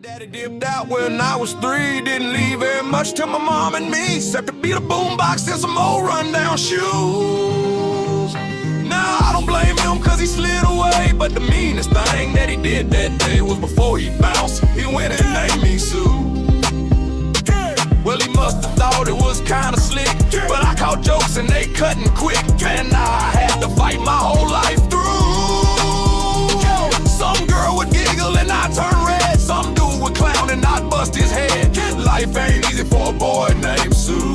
Daddy dipped out when I was 3. Didn't leave very much to my mom and me, except to beat a boombox and some old rundown shoes. Now I don't blame him cause he slid away, but the meanest thing that he did that day was before he bounced, he went and named me Sue. Well, he must have thought it was kinda slick, but I caught jokes and they cutting quick, and now I had to fight my whole life through. Some girl would giggle and I'd turn red, some dude would clown and I'd bust his head. Life ain't easy for a boy named Sue.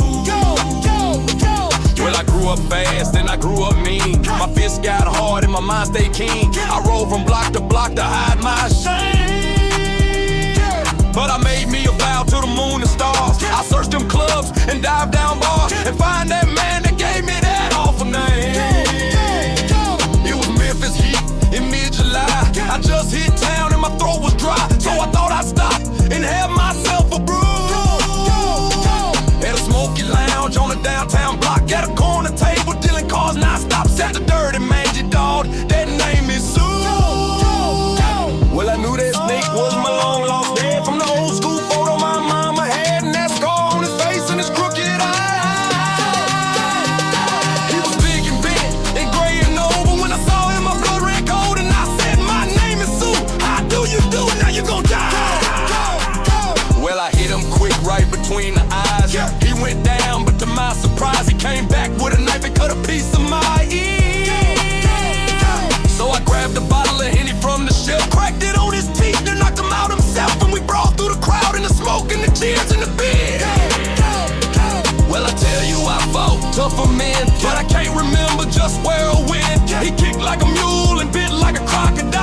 Well, I grew up fast and I grew up mean. My fists got hard and my mind stayed keen. I rolled from block to block to hide my shame, but I made me a vow to the moon and stars. I searched them clubs and dived down bars and find that man that gave me that awful name. It was Memphis Heat in mid-July. I just hit town and my throat was dry, so I thought I'd stop and have myself a brew. At a smoky lounge on a downtown block, at a corner table, dealing cars non-stop. Sat the dirty mangy dog, that name is Sue. Well, I knew that snake was my long-lost dad from the old school photo my mama had, and that scar on his face and his crooked eye. He was big and bent and gray and old, but when I saw him, my blood ran cold, and I said, my name is Sue. How do you do it? Now you gon' die. Well, I hit him quick right between the eyes. He went down, but to my surprise, he came back with a knife and cut a piece of my ear. So I grabbed a bottle of Henny from the shelf, cracked it on his teeth, and knocked him out himself. And we brawled through the crowd and the smoke and the cheers and the beer. Well, I tell you, I fought tougher men, but I can't remember just where or when. He kicked like a mule and bit like a crocodile.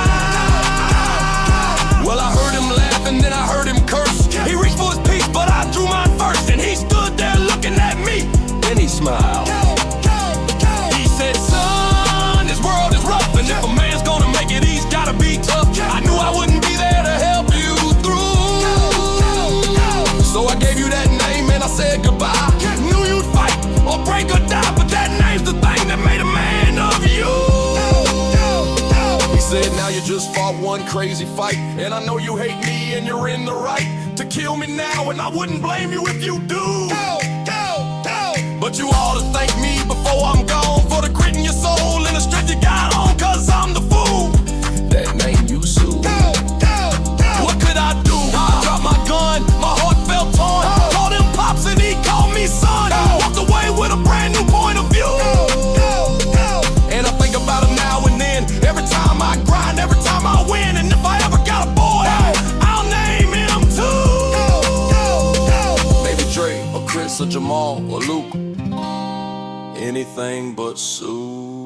Well, I heard him laugh and then I heard him curse. He reached for his piece, but I drew mine first, and he stood there looking at me. Then he smiled. He said, son, this world is rough, and if a man's gonna make it, he's gotta be tough. I knew I wouldn't be there to help you through, so I gave you that name and I said goodbye. Knew you'd fight or break or die, but that name's the thing that made a man of you. He said, now you just fought one crazy fight, and I know you hate me and you're in the right to kill me now, and I wouldn't blame you if you do. But you ought to thank me before I'm gone for the grit in your soul and the strength you got on, cause I'm the fool that named you Sue. What could I do? I dropped my gun, my heart felt torn. Called him pops and he called me son. Walked away with a brand new point of view, and I think about him now and then. Every time I grind, every time I win, and if I ever got a boy, I'll name him too. Maybe Dre or Chris or Jamal or Luke, anything but Sue.